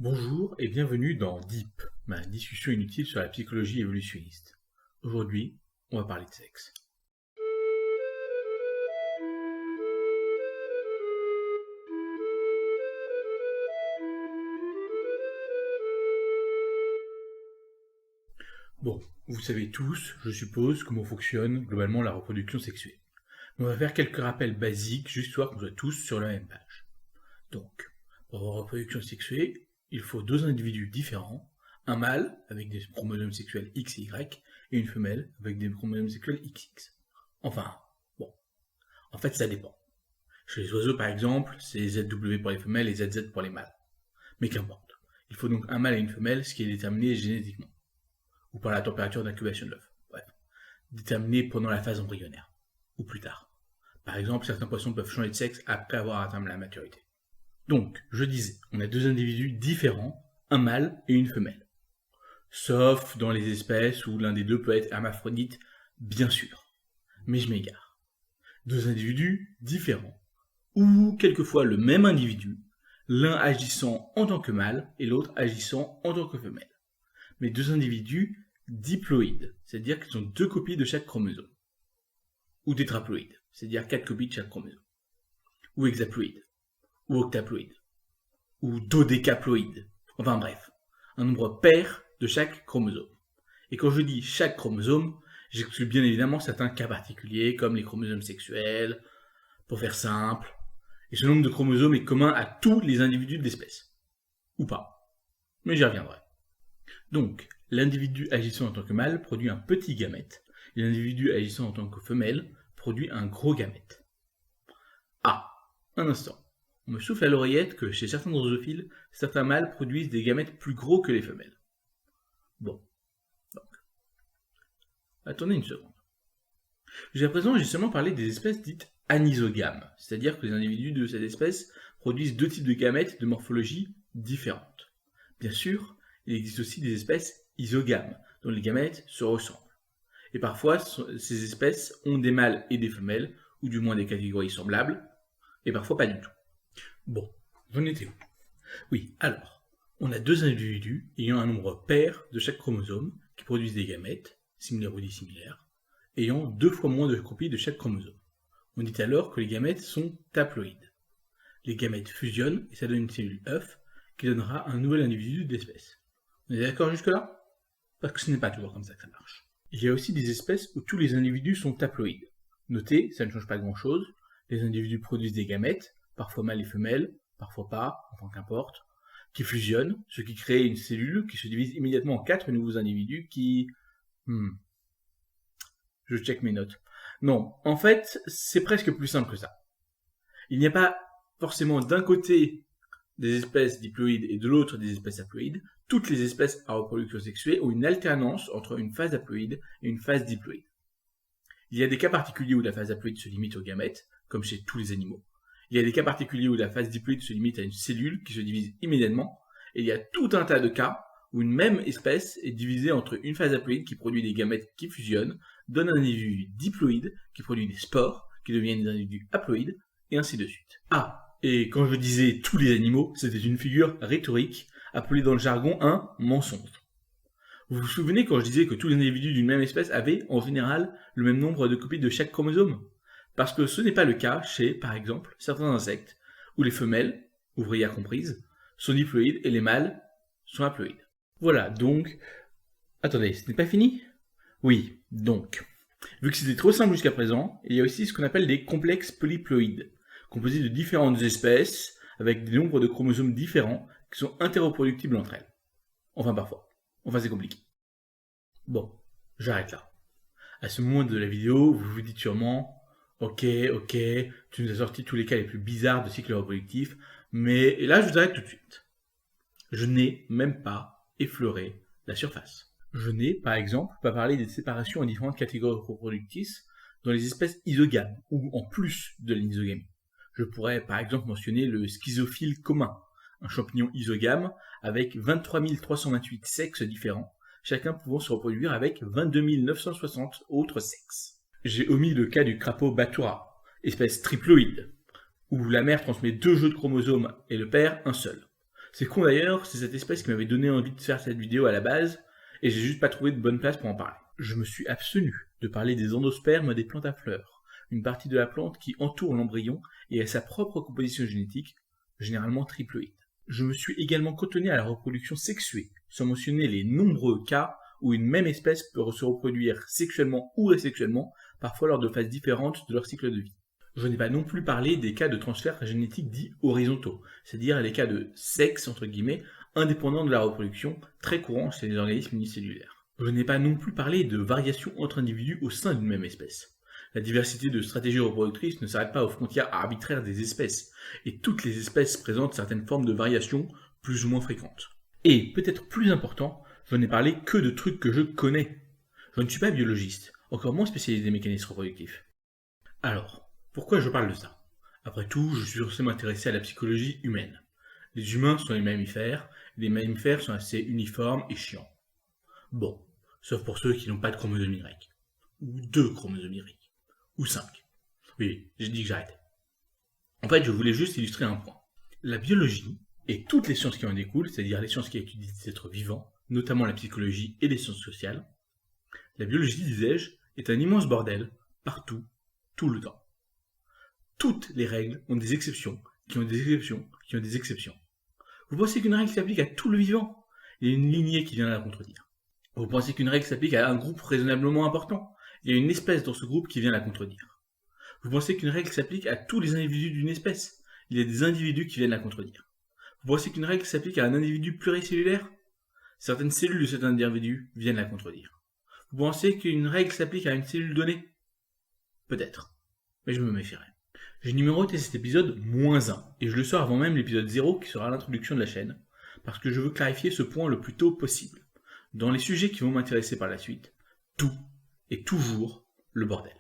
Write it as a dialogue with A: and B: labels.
A: Bonjour et bienvenue dans Deep, ma discussion inutile sur la psychologie évolutionniste. Aujourd'hui, on va parler de sexe. Bon, vous savez tous, je suppose, comment fonctionne globalement la reproduction sexuelle. On va faire quelques rappels basiques, juste histoire qu'on soit tous sur la même page. Donc, pour avoir une reproduction sexuée, il faut deux individus différents, un mâle avec des chromosomes sexuels X et Y, et une femelle avec des chromosomes sexuels XX. Enfin, bon, en fait ça dépend. Chez les oiseaux par exemple, c'est ZW pour les femelles et ZZ pour les mâles. Mais qu'importe. Il faut donc un mâle et une femelle, ce qui est déterminé génétiquement. Ou par la température d'incubation de l'œuf. Bref. Déterminé pendant la phase embryonnaire. Ou plus tard. Par exemple, certains poissons peuvent changer de sexe après avoir atteint la maturité. Donc, je disais, on a deux individus différents, un mâle et une femelle. Sauf dans les espèces où l'un des deux peut être hermaphrodite, bien sûr. Mais je m'égare. Deux individus différents, ou quelquefois le même individu, l'un agissant en tant que mâle et l'autre agissant en tant que femelle. Mais deux individus diploïdes, c'est-à-dire qu'ils ont deux copies de chaque chromosome. Ou tétraploïdes, c'est-à-dire quatre copies de chaque chromosome. Ou hexaploïdes, ou octaploïdes, ou dodécaploïdes. Enfin bref, un nombre pair de chaque chromosome. Et quand je dis chaque chromosome, j'exclus bien évidemment certains cas particuliers, comme les chromosomes sexuels, pour faire simple. Et ce nombre de chromosomes est commun à tous les individus de l'espèce. Ou pas. Mais j'y reviendrai. Donc, l'individu agissant en tant que mâle produit un petit gamète, et l'individu agissant en tant que femelle produit un gros gamète. Ah, un instant. On me souffle à l'oreillette que chez certains drosophiles, certains mâles produisent des gamètes plus gros que les femelles. Bon. Donc. Attendez une seconde. Jusqu'à présent, j'ai seulement parlé des espèces dites anisogames, c'est-à-dire que les individus de cette espèce produisent deux types de gamètes de morphologie différentes. Bien sûr, il existe aussi des espèces isogames, dont les gamètes se ressemblent. Et parfois, ces espèces ont des mâles et des femelles, ou du moins des catégories semblables, et parfois pas du tout. Bon, j'en étais où? Oui, alors, on a deux individus ayant un nombre pair de chaque chromosome, qui produisent des gamètes, similaires ou dissimilaires, ayant deux fois moins de copies de chaque chromosome. On dit alors que les gamètes sont haploïdes. Les gamètes fusionnent et ça donne une cellule œuf qui donnera un nouvel individu de l'espèce. On est d'accord jusque-là? Parce que ce n'est pas toujours comme ça que ça marche. Il y a aussi des espèces où tous les individus sont haploïdes. Notez, ça ne change pas grand-chose. Les individus produisent des gamètes, parfois mâles et femelles, parfois pas, enfin qu'importe, qui fusionnent, ce qui crée une cellule qui se divise immédiatement en 4 nouveaux individus qui... Je check mes notes. Non, en fait, c'est presque plus simple que ça. Il n'y a pas forcément d'un côté des espèces diploïdes et de l'autre des espèces haploïdes. Toutes les espèces à reproduction sexuée ont une alternance entre une phase haploïde et une phase diploïde. Il y a des cas particuliers où la phase haploïde se limite aux gamètes, comme chez tous les animaux. Il y a des cas particuliers où la phase diploïde se limite à une cellule qui se divise immédiatement. Et il y a tout un tas de cas où une même espèce est divisée entre une phase haploïde qui produit des gamètes qui fusionnent, donne un individu diploïde qui produit des spores, qui deviennent des individus haploïdes, et ainsi de suite. Ah, et quand je disais tous les animaux, c'était une figure rhétorique, appelée dans le jargon un mensonge. Vous vous souvenez quand je disais que tous les individus d'une même espèce avaient, en général, le même nombre de copies de chaque chromosome? Parce que ce n'est pas le cas chez, par exemple, certains insectes, où les femelles, ouvrières comprises, sont diploïdes et les mâles sont haploïdes. Voilà, donc... Attendez, ce n'est pas fini? Oui, donc... Vu que c'était trop simple jusqu'à présent, il y a aussi ce qu'on appelle des complexes polyploïdes, composés de différentes espèces, avec des nombres de chromosomes différents, qui sont interreproductibles entre elles. Enfin parfois. Enfin c'est compliqué. Bon, j'arrête là. À ce moment de la vidéo, vous vous dites sûrement... Ok, tu nous as sorti tous les cas les plus bizarres de cycle reproductif, mais là je vous arrête tout de suite. Je n'ai même pas effleuré la surface. Je n'ai, par exemple, pas parlé des séparations en différentes catégories reproductrices dans les espèces isogames, ou en plus de l'isogamie. Je pourrais, par exemple, mentionner le schizophile commun, un champignon isogame avec 23 328 sexes différents, chacun pouvant se reproduire avec 22 960 autres sexes. J'ai omis le cas du crapaud batura, espèce triploïde, où la mère transmet deux jeux de chromosomes et le père un seul. C'est con d'ailleurs, c'est cette espèce qui m'avait donné envie de faire cette vidéo à la base, et j'ai juste pas trouvé de bonne place pour en parler. Je me suis abstenu de parler des endospermes des plantes à fleurs, une partie de la plante qui entoure l'embryon et a sa propre composition génétique, généralement triploïde. Je me suis également cantonné à la reproduction sexuée, sans mentionner les nombreux cas où une même espèce peut se reproduire sexuellement ou asexuellement, parfois lors de phases différentes de leur cycle de vie. Je n'ai pas non plus parlé des cas de transfert génétique dits horizontaux, c'est-à-dire les cas de sexe, entre guillemets, indépendant de la reproduction, très courants chez les organismes unicellulaires. Je n'ai pas non plus parlé de variations entre individus au sein d'une même espèce. La diversité de stratégies reproductrices ne s'arrête pas aux frontières arbitraires des espèces, et toutes les espèces présentent certaines formes de variations plus ou moins fréquentes. Et, peut-être plus important, je n'ai parlé que de trucs que je connais. Je ne suis pas biologiste, encore moins spécialisé des mécanismes reproductifs. Alors, pourquoi je parle de ça? Après tout, je suis censé m'intéresser à la psychologie humaine. Les humains sont les mammifères, et les mammifères sont assez uniformes et chiants. Bon, sauf pour ceux qui n'ont pas de chromosome Y. Ou 2 chromosomes Y. Ou 5. Oui, j'ai dit que j'arrêtais. En fait, je voulais juste illustrer un point. La biologie, et toutes les sciences qui en découlent, c'est-à-dire les sciences qui étudient des êtres vivants, notamment la psychologie et les sciences sociales, la biologie, disais-je, est un immense bordel, partout, tout le temps. Toutes les règles ont des exceptions, qui ont des exceptions, qui ont des exceptions. Vous pensez qu'une règle s'applique à tout le vivant? Il y a une lignée qui vient la contredire. Vous pensez qu'une règle s'applique à un groupe raisonnablement important? Il y a une espèce dans ce groupe qui vient la contredire. Vous pensez qu'une règle s'applique à tous les individus d'une espèce? Il y a des individus qui viennent la contredire. Vous pensez qu'une règle s'applique à un individu pluricellulaire? Certaines cellules de cet individu viennent la contredire. Vous pensez qu'une règle s'applique à une cellule donnée? Peut-être, mais je me méfierai. J'ai numéroté cet épisode -1, et je le sors avant même l'épisode 0 qui sera l'introduction de la chaîne, parce que je veux clarifier ce point le plus tôt possible. Dans les sujets qui vont m'intéresser par la suite, tout est toujours le bordel.